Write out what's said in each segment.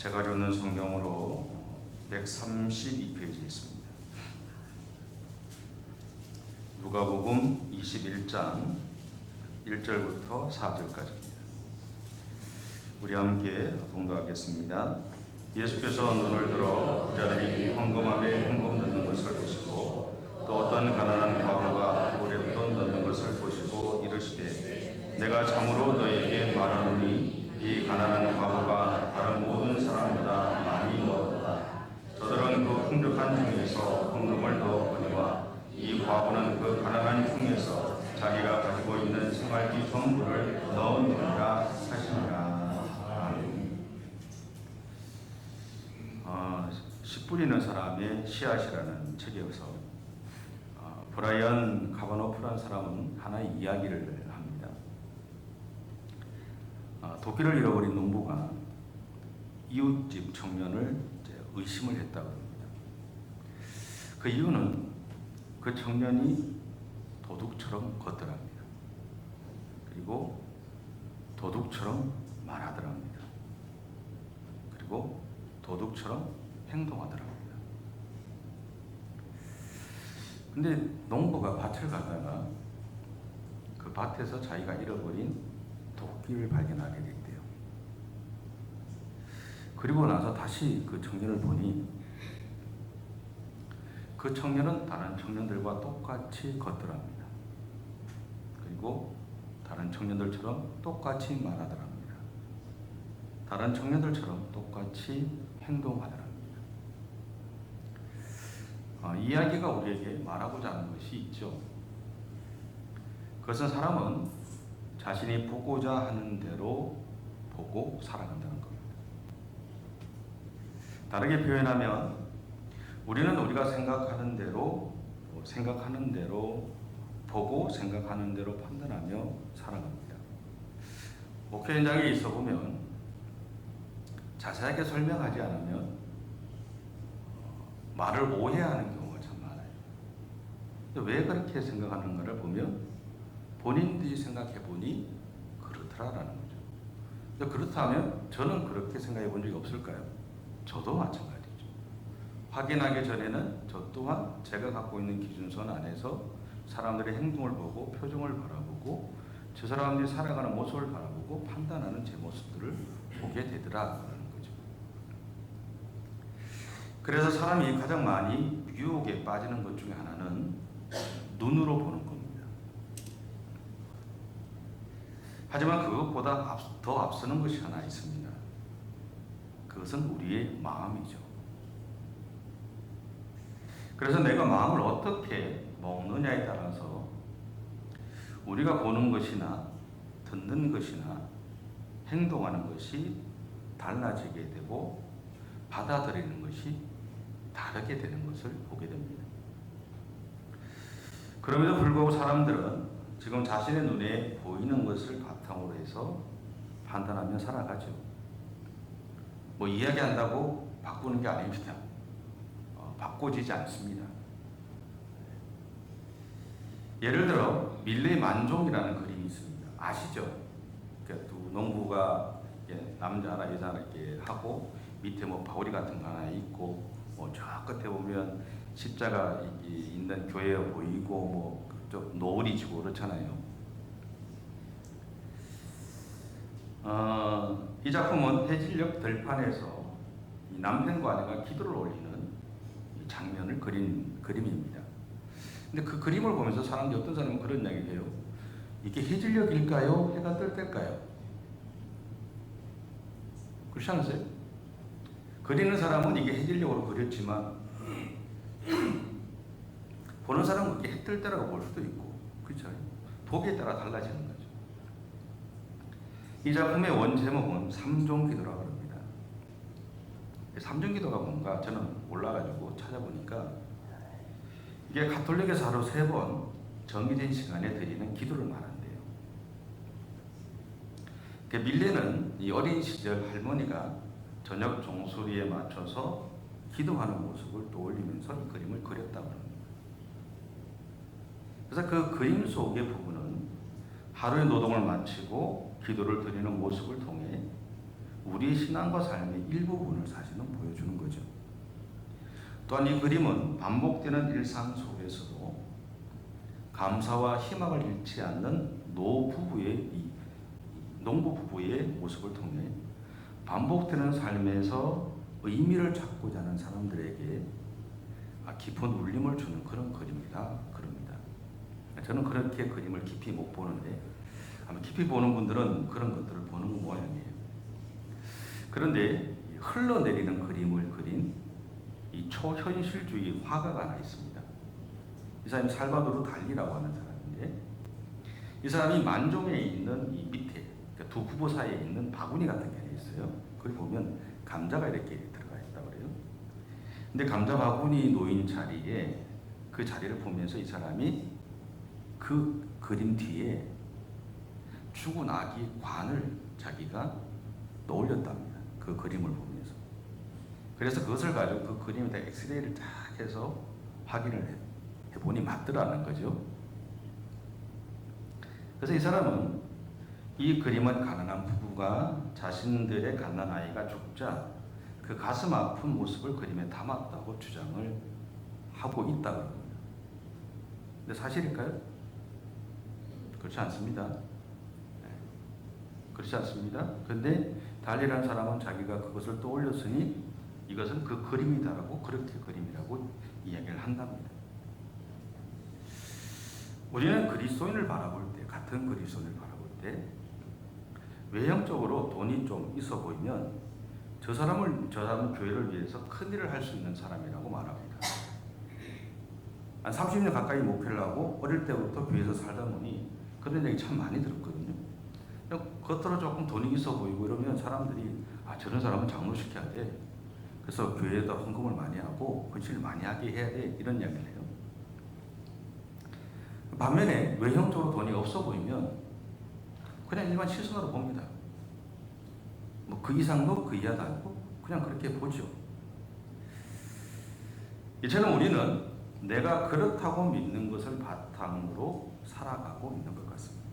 제가 읽는 성경으로 132페이지에 있습니다. 누가복음 21장 1절부터 4절까지입니다. 우리 함께 봉독하겠습니다. 예수께서 눈을 들어 부자들이 헌금함에 헌금 넣는 것을 보시고 또 어떤 가난한 과부가 우레돈 넣는 것을 보시고 이르시되 내가 참으로 너희에게 말하노니 이 가난한 과부가 다른 모든 사람보다 많이 넣었다. 저들은 그 풍족한 중에서 헌금을 넣었거니와 이 과부는 그 가난한 중에서 자기가 가지고 있는 생활비 전부를 넣었느니라 하시니라. 씨 뿌리는 사람의 씨앗이라는 책에서 브라이언 카바노프라는 사람은 하나의 이야기를 합니다. 도끼를 잃어버린 농부가 이웃집 청년을 의심을 했다고 합니다. 그 이유는 그 청년이 도둑처럼 걷더랍니다. 그리고 도둑처럼 말하더랍니다. 그리고 도둑처럼 행동하더랍니다. 근데 농부가 밭을 가다가 그 밭에서 자기가 잃어버린 도끼를 발견하게 됐대요. 그리고 나서 다시 그 청년을 보니 그 청년은 다른 청년들과 똑같이 걷더랍니다. 그리고 다른 청년들처럼 똑같이 말하더랍니다. 다른 청년들처럼 똑같이 행동하더랍니다. 이야기가 우리에게 말하고자 하는 것이 있죠. 그것은 사람은 자신이 보고자 하는 대로 보고 살아간다는 겁니다. 다르게 표현하면 우리는 우리가 생각하는 대로 보고 생각하는 대로 판단하며 살아갑니다. 목회 현장에 있어 보면 자세하게 설명하지 않으면 말을 오해하는 경우가 참 많아요. 왜 그렇게 생각하는가를 보면 본인들이 생각해 보니 그렇더라라는 거죠. 그렇다면 저는 그렇게 생각해 본 적이 없을까요? 저도 마찬가지죠. 확인하기 전에는 저 또한 제가 갖고 있는 기준선 안에서 사람들의 행동을 보고 표정을 바라보고 저 사람들이 살아가는 모습을 바라보고 판단하는 제 모습들을 보게 되더라라는 거죠. 그래서 사람이 가장 많이 유혹에 빠지는 것 중에 하나는 눈으로 보는 겁니다. 하지만 그것보다 더 앞서는 것이 하나 있습니다. 그것은 우리의 마음이죠. 그래서 내가 마음을 어떻게 먹느냐에 따라서 우리가 보는 것이나 듣는 것이나 행동하는 것이 달라지게 되고 받아들이는 것이 다르게 되는 것을 보게 됩니다. 그럼에도 불구하고 사람들은 지금 자신의 눈에 보이는 것을 바탕으로 해서 판단하며 살아가죠. 이야기한다고 바꾸는 게 아닙니다. 바꿔지지 않습니다. 예를 들어 밀레 만종이라는 그림이 있습니다. 아시죠? 그러니까 두 농부가 남자나 여자나 이렇게 하고 밑에 바구니 같은 거 하나 있고 저 끝에 보면 십자가 있는 교회 보이고 좀 노을이 지고 그렇잖아요. 이 작품은 해질녘 들판에서 이 남편과 아내가 기도를 올리는 이 장면을 그린 그림입니다. 근데 그 그림을 보면서 어떤 사람은 그런 이야기를 해요. 이게 해질녘일까요? 해가 뜰 때일까요? 그렇지 않으세요? 그리는 사람은 이게 해질녘으로 그렸지만 보는 사람은 그게 해 뜰 때라고 볼 수도 있고, 그렇죠? 보기에 따라 달라지는 거죠. 이 작품의 원제목은 삼종기도라고 합니다. 삼종기도가 뭔가 저는 몰라가지고 찾아보니까 이게 가톨릭에서 하루 3번 정해진 시간에 드리는 기도를 말한대요. 밀레는 이 어린 시절 할머니가 저녁 종소리에 맞춰서 기도하는 모습을 떠올리면서 이 그림을 그렸다고 합니다. 그래서 그 그림 속의 부분은 하루의 노동을 마치고 기도를 드리는 모습을 통해 우리의 신앙과 삶의 일부분을 사실은 보여주는 거죠. 또한 이 그림은 반복되는 일상 속에서도 감사와 희망을 잃지 않는 농부 부부의 모습을 통해 반복되는 삶에서 의미를 찾고자 하는 사람들에게 깊은 울림을 주는 그런 그림이다 그럽니다. 저는 그렇게 그림을 깊이 못 보는데 아마 깊이 보는 분들은 그런 것들을 보는 모양이에요. 그런데 흘러내리는 그림을 그린 이 초현실주의 화가가 하나 있습니다. 이 사람이 살바도르 달리라고 하는 사람인데, 이 사람이 만종에 있는 이 밑에 두 후보 사이에 있는 바구니 같은 게 있어요. 거기 보면 감자가 이렇게 들어가 있다고 그래요. 근데 감자 바구니 놓인 자리에 그 자리를 보면서 이 사람이 그 그림 뒤에 죽은 아기 관을 자기가 넣으렸답니다. 그 그림을 보면서. 그래서 그것을 가지고 그 그림에다 엑스레이를 딱 해서 확인을 해보니 맞더라는 거죠. 그래서 이 사람은 이 그림은 가난한 부부가 자신들의 갓난 아이가 죽자 그 가슴 아픈 모습을 그림에 담았다고 주장을 하고 있다고 합니다. 근데 사실일까요? 그렇지 않습니다. 그렇지 않습니다. 그런데 달리라는 사람은 자기가 그것을 떠올렸으니 이것은 그 그림이다라고, 그렇게 그림이라고 이야기를 한답니다. 우리는 그리스도인을 바라볼 때, 같은 그리스도인을 바라볼 때 외형적으로 돈이 좀 있어 보이면 저 사람은 교회를 위해서 큰 일을 할 수 있는 사람이라고 말합니다. 한 30년 가까이 목회를 하고 어릴 때부터 교회에서 살다 보니 그런 얘기 참 많이 들었거든요. 겉으로 조금 돈이 있어 보이고 이러면 사람들이 저런 사람은 장로시켜야 돼. 그래서 교회에다 헌금을 많이 하고 헌신을 많이 하게 해야 돼. 이런 이야기를 해요. 반면에 외형적으로 돈이 없어 보이면 그냥 일반 시선으로 봅니다. 뭐 그 이상도 그 이하도 아니고 그냥 그렇게 보죠. 이제는 우리는 내가 그렇다고 믿는 것을 바탕으로 살아가고 있는 것 같습니다.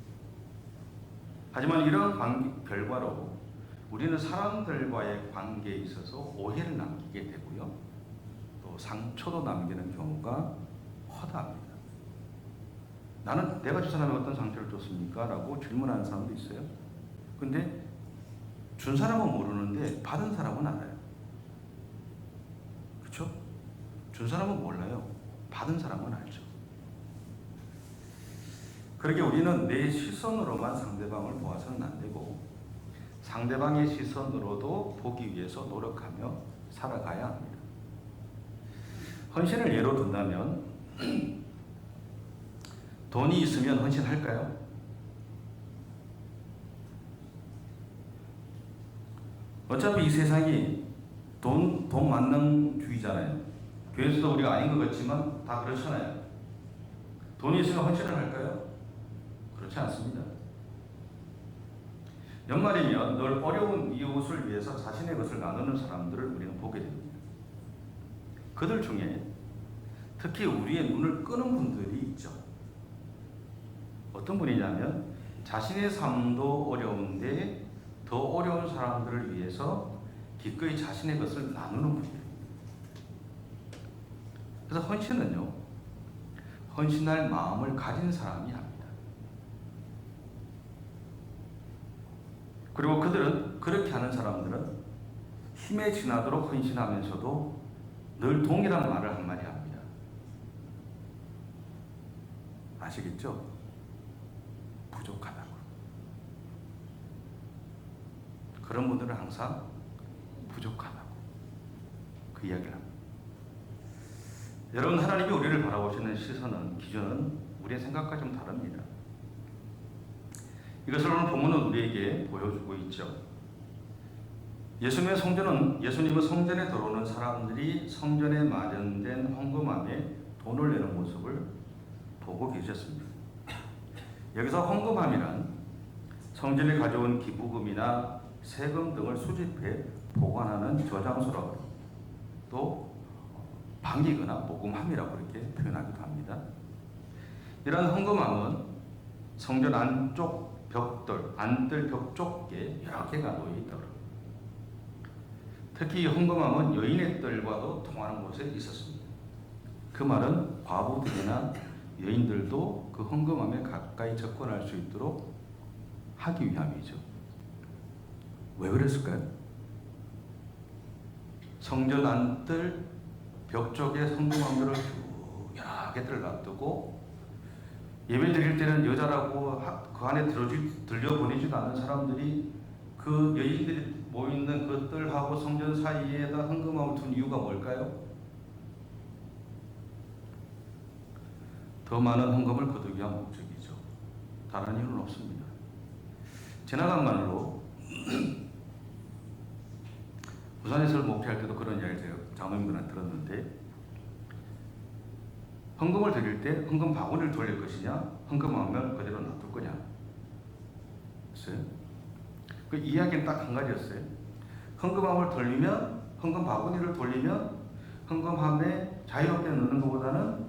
하지만 이런 결과로 우리는 사람들과의 관계에 있어서 오해를 남기게 되고요. 또 상처도 남기는 경우가 허다합니다. 나는 내가 저 사람에 어떤 상처를 줬습니까? 라고 질문하는 사람도 있어요. 근데 준 사람은 모르는데 받은 사람은 알아요. 그렇죠? 준 사람은 몰라요. 받은 사람은 알죠. 그러게 우리는 내 시선으로만 상대방을 보아서는 안 되고 상대방의 시선으로도 보기 위해서 노력하며 살아가야 합니다. 헌신을 예로 든다면 돈이 있으면 헌신할까요? 어차피 이 세상이 돈 만능주의잖아요. 교회에서도 우리가 아닌 것 같지만 다 그렇잖아요. 돈이 있으면 헌신을 할까요? 그렇지 않습니다. 연말이면 늘 어려운 이웃을 위해서 자신의 것을 나누는 사람들을 우리는 보게 됩니다. 그들 중에 특히 우리의 눈을 끄는 분들이 있죠. 어떤 분이냐면 자신의 삶도 어려운데 더 어려운 사람들을 위해서 기꺼이 자신의 것을 나누는 분들입니다. 그래서 헌신은요, 헌신할 마음을 가진 사람이 합니다. 그리고 그렇게 하는 사람들은 힘에 지나도록 헌신하면서도 늘 동일한 말을 한마디 합니다. 아시겠죠? 부족하다고. 그런 분들은 항상 부족하다고 그 이야기를 합니다. 여러분, 하나님이 우리를 바라보시는 시선은, 기준은 우리의 생각과 좀 다릅니다. 이것을 오늘 본문은 우리에게 보여주고 있죠. 예수님은 성전에 들어오는 사람들이 성전에 마련된 헌금함에 돈을 내는 모습을 보고 계셨습니다. 여기서 헌금함이란 성전에 가져온 기부금이나 세금 등을 수집해 보관하는 저장소라고, 또 방이거나 모금함이라고 이렇게 표현하기도 합니다. 이런 헌금함은 성전 안쪽 안뜰 벽 쪽에 여러 개가 놓여 있다고 합니다. 특히 헌금함은 여인의 뜰과도 통하는 곳에 있었습니다. 그 말은 과부들이나 여인들도 그 헌금함에 가까이 접근할 수 있도록 하기 위함이죠. 왜 그랬을까요? 성전 안뜰 벽 쪽에 헌금함들을 쭉 여러 개들을 놔두고 예배 드릴 때는 여자라고 그 안에 들려보내지도 않는 사람들이 그 여인들이 모여있는 그 뜰하고 성전 사이에다 헌금함을 둔 이유가 뭘까요? 더 많은 헌금을 거두기 위한 목적이죠. 다른 이유는 없습니다. 지나간 말로 부산에서 목회할 때도 그런 이야기를 제가 장로님들한테 들었는데, 헌금을 드릴 때 헌금 바구니를 돌릴 것이냐, 헌금함을 그대로 놔둘 거냐 했어요. 그 이야기는 딱 한 가지였어요. 헌금함을 돌리면, 헌금 바구니를 돌리면 헌금함에 자유롭게 넣는 것보다는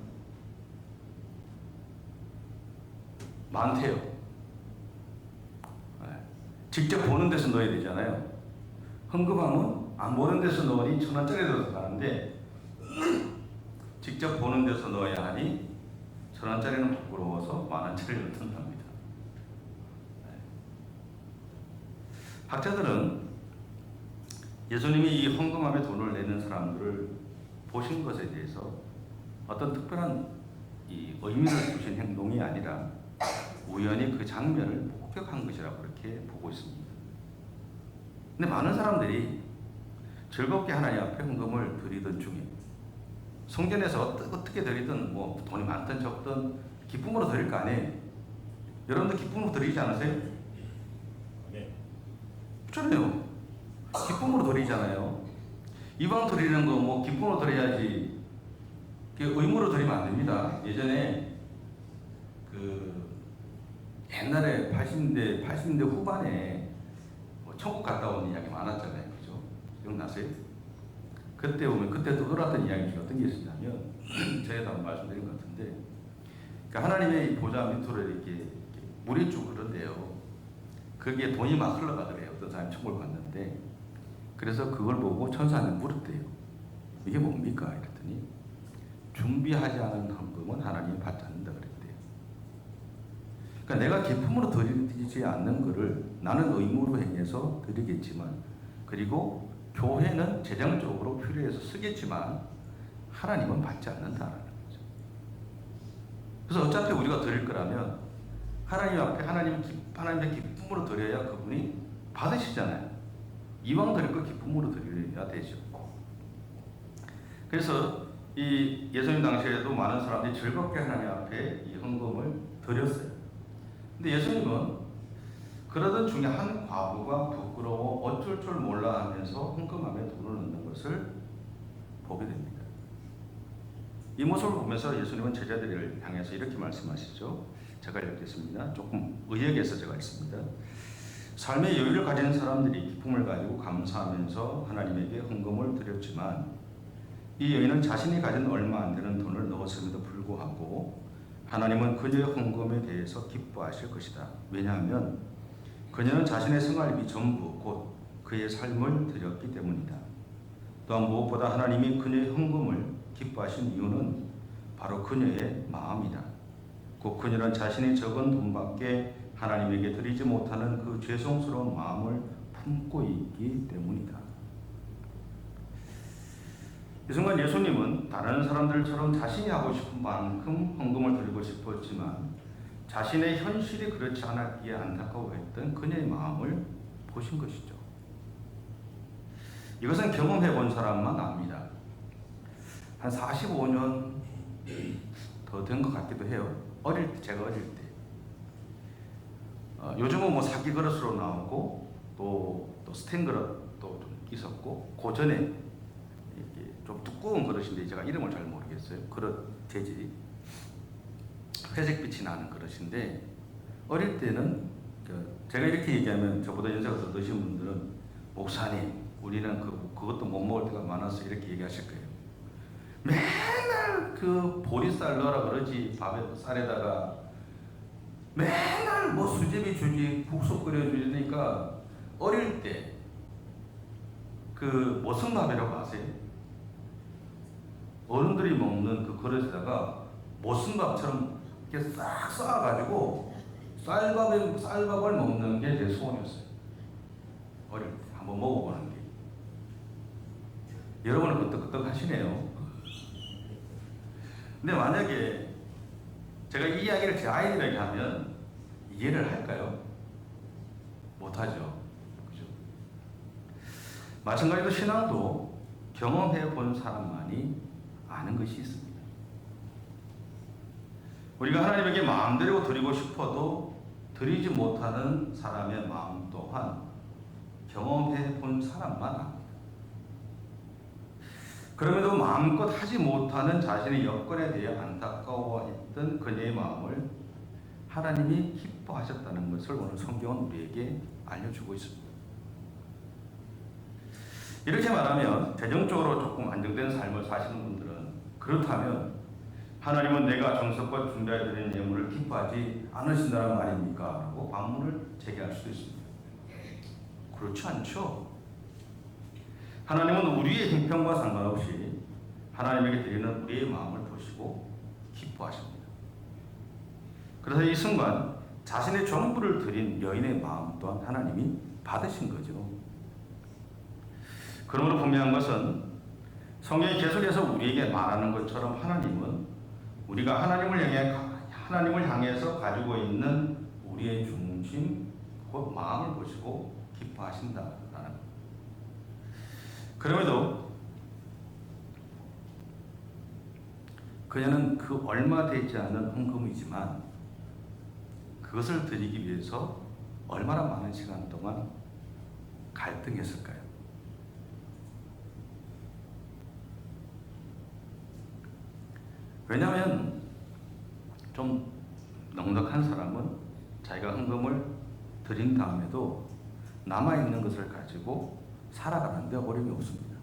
많대요. 직접 보는 데서 넣어야 되잖아요. 헌금함은 안 보는 데서 넣으니 1,000원짜리 들어가는데 직접 보는 데서 넣어야 하니 1,000원짜리는 부끄러워서 10,000원짜리를 넣는답니다. 학자들은 예수님이 이 헌금함에 돈을 내는 사람들을 보신 것에 대해서 어떤 특별한 이 의미를 두신 행동이 아니라 우연히 그 장면을 목격한 것이라고 그렇게 보고 있습니다. 근데 많은 사람들이 즐겁게 하나님 앞에 헌금을 드리던 중에 성전에서 어떻게 드리든 뭐 돈이 많든 적든 기쁨으로 드릴 거 아니에요. 여러분들 기쁨으로 드리지 않으세요? 네. 그렇잖아요. 기쁨으로 드리잖아요. 이방 드리는 거 뭐 기쁨으로 드려야지 의무로 드리면 안 됩니다. 예전에 그 옛날에 80년대 후반에 뭐 천국 갔다 온 이야기 많았잖아요. 그죠? 기억나세요? 그때 보면 그때도 놀았던 이야기 중에 어떤 게 있었냐면 제가 한번 말씀드린 것 같은데, 그러니까 하나님의 보좌 밑으로 이렇게 물이 쭉 흐른대요. 거기에 돈이 막 흘러가더래요. 어떤 사람이 천국을 갔는데, 그래서 그걸 보고 천사한테 물었대요. 이게 뭡니까? 이랬더니 준비하지 않은 헌금은 하나님이 받지 않는다 그랬대요. 그러니까 내가 기쁨으로 드리지 않는 것을 나는 의무로 행해서 드리겠지만, 그리고 교회는 재정적으로 필요해서 쓰겠지만 하나님은 받지 않는다라는 거죠. 그래서 어차피 우리가 드릴 거라면 하나님 앞에 하나님의 기쁨으로 드려야 그분이 받으시잖아요. 이왕 드릴 거 기쁨으로 드려야 되죠. 그래서 이 예수님 당시에도 많은 사람들이 즐겁게 하나님 앞에 이 헌금을 드렸어요. 근데 예수님은 그러던 중에 한 과부가 부끄러워 어쩔 줄 몰라 하면서 헌금함에 돈을 넣는 것을 보게 됩니다. 이 모습을 보면서 예수님은 제자들을 향해서 이렇게 말씀하시죠. 제가 읽겠습니다. 조금 의역해서 제가 읽습니다. 삶의 여유를 가진 사람들이 기쁨을 가지고 감사하면서 하나님에게 헌금을 드렸지만, 이 여인은 자신이 가진 얼마 안 되는 돈을 넣었음에도 불구하고 하나님은 그녀의 헌금에 대해서 기뻐하실 것이다. 왜냐하면 그녀는 자신의 생활비 전부 곧 그의 삶을 드렸기 때문이다. 또한 무엇보다 하나님이 그녀의 헌금을 기뻐하신 이유는 바로 그녀의 마음이다. 곧 그녀는 자신이 적은 돈밖에 하나님에게 드리지 못하는 그 죄송스러운 마음을 품고 있기 때문이다. 이 순간 예수님은 다른 사람들처럼 자신이 하고 싶은 만큼 헌금을 드리고 싶었지만 자신의 현실이 그렇지 않았기에 안타까워했던 그녀의 마음을 보신 것이죠. 이것은 경험해 본 사람만 압니다. 한 45년 더 된 것 같기도 해요. 제가 어릴 때. 요즘은 뭐 사기 그릇으로 나오고 또 스텐 그릇도 좀 있었고, 그 전에 이렇게 좀 두꺼운 그릇인데 제가 이름을 잘 모르겠어요. 그릇 재질이 회색빛이 나는 그릇인데, 어릴 때는 제가 이렇게 얘기하면 저보다 연세가 더 드신 분들은 목사님 우리는 그것도 못 먹을 때가 많아서 이렇게 얘기하실 거예요. 맨날 그 보리쌀 넣으라 그러지, 쌀에다가 맨날 뭐 수제비 주지, 국수 끓여주니까 어릴 때 그 모승밥이라고 아세요? 어른들이 먹는 그 그릇에다가 모승밥처럼 이렇게 싹 쌓아가지고 쌀밥을 먹는 게 제 소원이었어요. 어릴 때 한번 먹어보는 게. 여러분은 끄떡끄떡 하시네요. 근데 만약에 제가 이 이야기를 제 아이들에게 하면 이해를 할까요? 못하죠. 그죠? 마찬가지로 신앙도 경험해 본 사람만이 아는 것이 있습니다. 우리가 하나님에게 마음대로 드리고 싶어도 드리지 못하는 사람의 마음 또한 경험해 본 사람만 압니다. 그럼에도 마음껏 하지 못하는 자신의 여건에 대해 안타까워했던 그녀의 마음을 하나님이 기뻐하셨다는 것을 오늘 성경은 우리에게 알려주고 있습니다. 이렇게 말하면 재정적으로 조금 안정된 삶을 사시는 분들은 그렇다면 하나님은 내가 정성껏 준비해 드린 예물을 기뻐하지 않으신다는 말입니까? 라고 반문을 제기할 수도 있습니다. 그렇지 않죠. 하나님은 우리의 형편과 상관없이 하나님에게 드리는 우리의 마음을 보시고 기뻐하십니다. 그래서 이 순간 자신의 전부를 드린 여인의 마음 또한 하나님이 받으신 거죠. 그러므로 분명한 것은 성경이 계속해서 우리에게 말하는 것처럼 하나님은 우리가 하나님을 향해서 가지고 있는 우리의 중심, 곧 마음을 보시고 기뻐하신다라는 것. 그럼에도 그녀는 그 얼마 되지 않은 헌금이지만 그것을 드리기 위해서 얼마나 많은 시간 동안 갈등했을까요? 왜냐하면 좀 넉넉한 사람은 자기가 헌금을 드린 다음에도 남아있는 것을 가지고 살아가는데 어려움이 없습니다.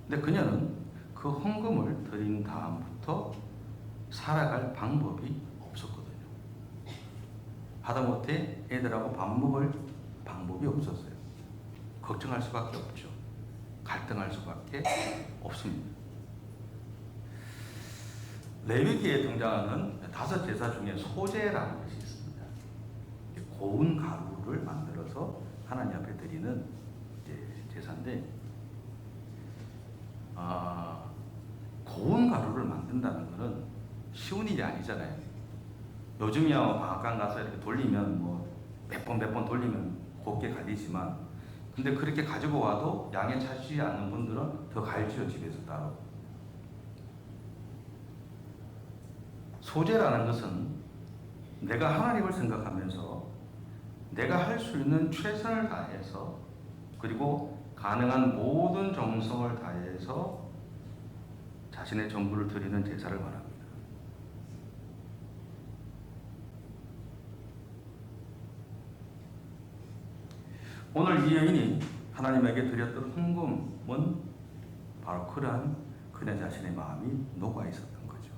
근데 그녀는 그 헌금을 드린 다음부터 살아갈 방법이 없었거든요. 하다못해 애들하고 밥 먹을 방법이 없었어요. 걱정할 수밖에 없죠. 갈등할 수밖에 없습니다. 레위기에 등장하는 5 제사 중에 소제라는 것이 있습니다. 고운 가루를 만들어서 하나님 앞에 드리는 제사인데, 고운 가루를 만든다는 것은 쉬운 일이 아니잖아요. 요즘이야 방앗간 가서 이렇게 돌리면 몇 번 돌리면 곱게 갈리지만, 근데 그렇게 가지고 와도 양에 차지 않는 분들은 더 갈지요, 집에서 따로. 소제라는 것은 내가 하나님을 생각하면서 내가 할 수 있는 최선을 다해서, 그리고 가능한 모든 정성을 다해서 자신의 전부를 드리는 제사를 말합니다. 오늘 이 여인이 하나님에게 드렸던 헌금은 바로 그러한 그녀 자신의 마음이 녹아 있었던 거죠.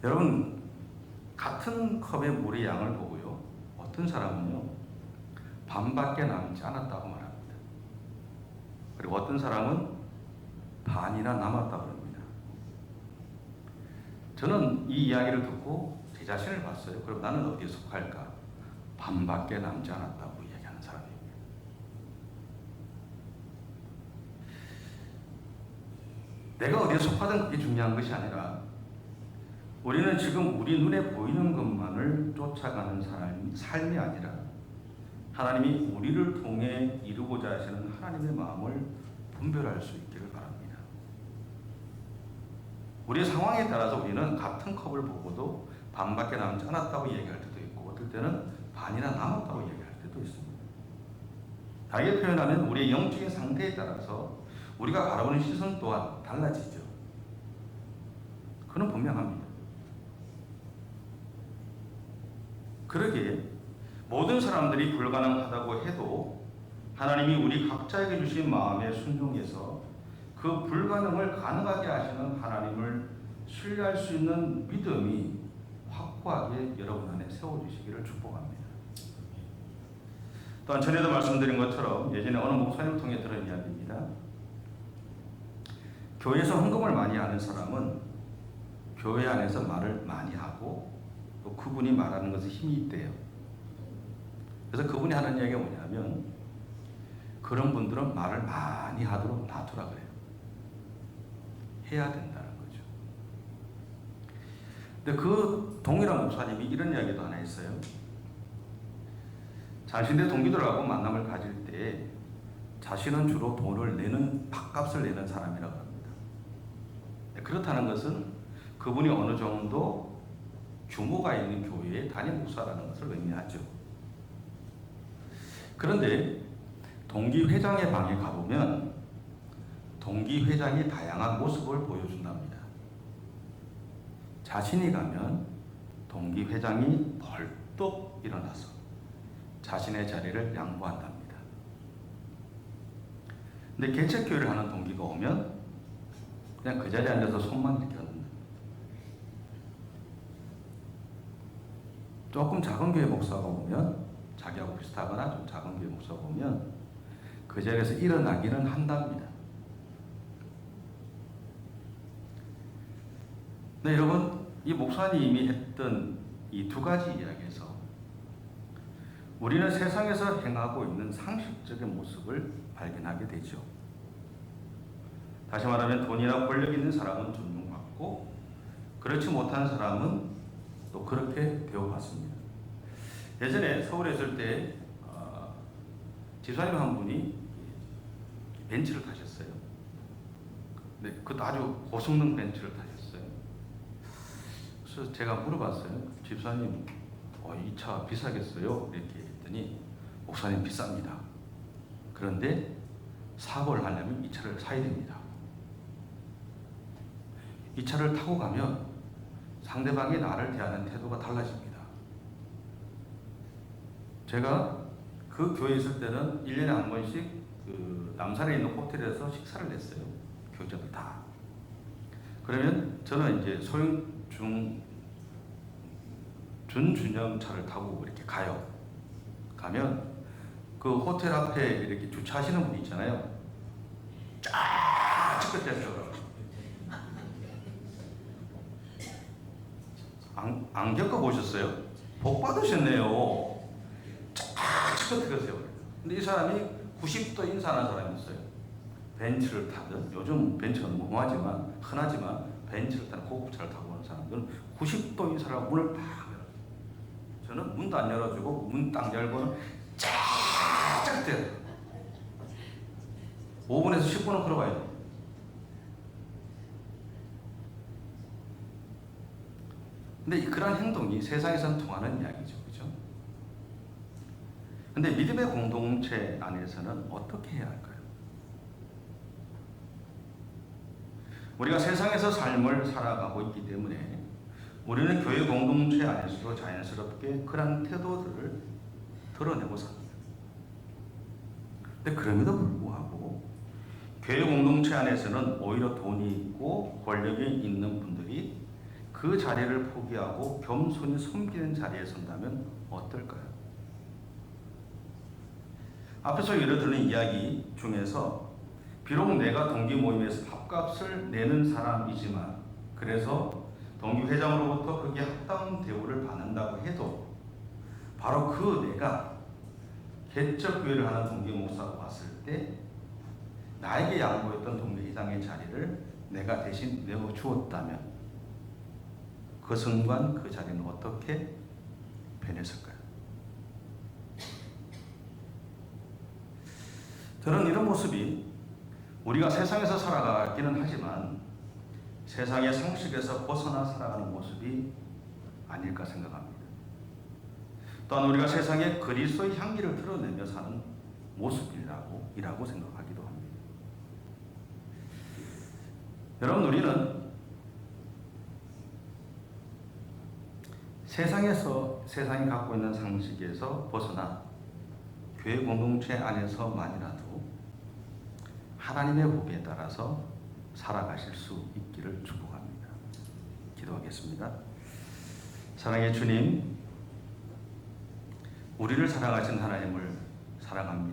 여러분, 같은 컵의 물의 양을 보고요, 어떤 사람은요 반밖에 남지 않았다고 말합니다. 그리고 어떤 사람은 반이나 남았다고 합니다. 저는 이 이야기를 듣고 제 자신을 봤어요. 그럼 나는 어디에 속할까? 반밖에 남지 않았다고 이야기하는 사람입니다. 내가 어디에 속하든 그게 중요한 것이 아니라, 우리는 지금 우리 눈에 보이는 것만을 쫓아가는 삶이 아니라 하나님이 우리를 통해 이루고자 하시는 하나님의 마음을 분별할 수 있기를 바랍니다. 우리의 상황에 따라서 우리는 같은 컵을 보고도 반밖에 남지 않았다고 얘기할 때도 있고, 어떨 때는 반이나 남았다고 얘기할 때도 있습니다. 다르게 표현하면 우리의 영적인 상태에 따라서 우리가 바라보는 시선 또한 달라지죠. 그건 분명합니다. 그러기에 모든 사람들이 불가능하다고 해도 하나님이 우리 각자에게 주신 마음에 순종해서 그 불가능을 가능하게 하시는 하나님을 신뢰할 수 있는 믿음이 확고하게 여러분 안에 세워주시기를 축복합니다. 또한 전에도 말씀드린 것처럼 예전에 어느 목사님을 통해 들은 이야기입니다. 교회에서 헌금을 많이 하는 사람은 교회 안에서 말을 많이 하고 또 그분이 말하는 것에 힘이 있대요. 그래서 그분이 하는 이야기가 뭐냐면 그런 분들은 말을 많이 하도록 놔두라 그래요. 해야 된다는 거죠. 근데 그 동일한 목사님이 이런 이야기도 하나 있어요. 자신의 동기들하고 만남을 가질 때 자신은 주로 돈을 내는, 밥값을 내는 사람이라고 합니다. 그렇다는 것은 그분이 어느 정도 규모가 있는 교회의 담임 목사라는 것을 의미하죠. 그런데 동기회장의 방에 가보면 동기회장이 다양한 모습을 보여준답니다. 자신이 가면 동기회장이 벌떡 일어나서 자신의 자리를 양보한답니다. 근데 개척교회를 하는 동기가 오면 그냥 그 자리에 앉아서 손만 이렇게 흔든다. 조금 작은 교회 목사가 오면 자기하고 비슷하거나 좀 작은 교회 목사가 오면 그 자리에서 일어나기는 한답니다. 네, 여러분, 이 목사님이 했던 이 두 가지 이야기에서 우리는 세상에서 행하고 있는 상식적인 모습을 발견하게 되죠. 다시 말하면 돈이나 권력 있는 사람은 존중받고 그렇지 못한 사람은 또 그렇게 배워봤습니다. 예전에 서울에 있을 때 집사님 한 분이 벤츠를 타셨어요. 네, 그것도 아주 고성능 벤츠를 타셨어요. 그래서 제가 물어봤어요. 집사님, 이 차 비싸겠어요? 이렇게 했더니 목사님 비쌉니다. 그런데 사고를 하려면 이 차를 사야 됩니다. 이 차를 타고 가면 상대방이 나를 대하는 태도가 달라집니다. 제가 그 교회에 있을 때는 1년에 한 번씩 그 남산에 있는 호텔에서 식사를 냈어요. 교육자들 다. 그러면 저는 이제 소형 준준형차를 타고 이렇게 가요. 가면 그 호텔 앞에 이렇게 주차하시는 분이 있잖아요. 쫙 끝에서 안 겪어보셨어요? 복 받으셨네요. 쫙 끝에서요. 근데 이 사람이 90도 인사하는 사람이 있어요. 벤츠를 타든, 요즘 벤츠가 너무 흔하지만 벤츠를 타는 고급차를 타고 오는 사람들은 90도 인사를 하고 문을 팍 열어요. 저는 문도 안 열어주고 문 딱 열고는 쫙 돼요. 5분에서 10분은 걸어가요. 근데 그런 행동이 세상에서는 통하는 이야기죠. 그죠? 근데 믿음의 공동체 안에서는 어떻게 해야 할까요? 우리가 세상에서 삶을 살아가고 있기 때문에 우리는 교회 공동체 안에서도 자연스럽게 그런 태도들을 드러내고 삽니다. 근데 그럼에도 불구하고 교회 공동체 안에서는 오히려 돈이 있고 권력이 있는 분들이 그 자리를 포기하고 겸손히 섬기는 자리에 선다면 어떨까요? 앞에서 예를 드는 이야기 중에서 비록 내가 동기 모임에서 밥값을 내는 사람이지만 그래서 동기 회장으로부터 그게 합당 대우를 받는다고 해도 바로 그 내가 개척교회를 하는 동기 목사가 왔을 때 나에게 양보했던 동기 회장의 자리를 내가 대신 내어주었다면 그 순간 그 자리는 어떻게 변했을까요? 저는 이런 모습이 우리가 세상에서 살아가기는 하지만 세상의 상식에서 벗어나 살아가는 모습이 아닐까 생각합니다. 또한 우리가 세상에 그리스도의 향기를 드러내며 사는 모습이라고 생각하기도 합니다. 여러분, 우리는 세상이 갖고 있는 상식에서 벗어나 교회 공동체 안에서만이라도 하나님의 복에 따라서 살아가실 수 있기를 축복합니다. 기도하겠습니다. 사랑의 주님, 우리를 사랑하신 하나님을 사랑합니다.